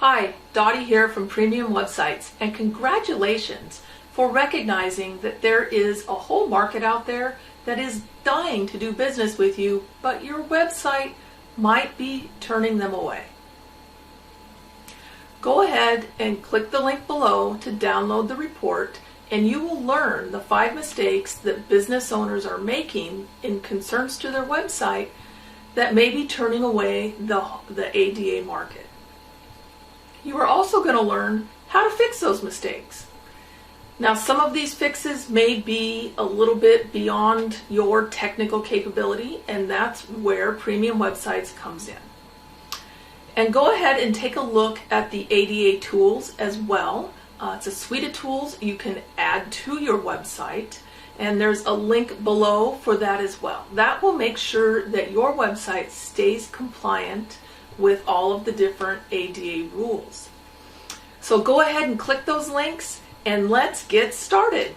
Hi, Dottie here from Premium Websites, and congratulations for recognizing that there is a whole market out there that is dying to do business with you, but your website might be turning them away. Go ahead and click the link below to download the report, and you will learn the 5 mistakes that business owners are making in concerns to their website that may be turning away the ADA market. You are also going to learn how to fix those mistakes. Now, some of these fixes may be a little bit beyond your technical capability, and that's where Premium Websites comes in. And go ahead and take a look at the ADA tools as well. It's a suite of tools you can add to your website, and there's a link below for that as well. That will make sure that your website stays compliant with all of the different ADA rules. So go ahead and click those links and let's get started.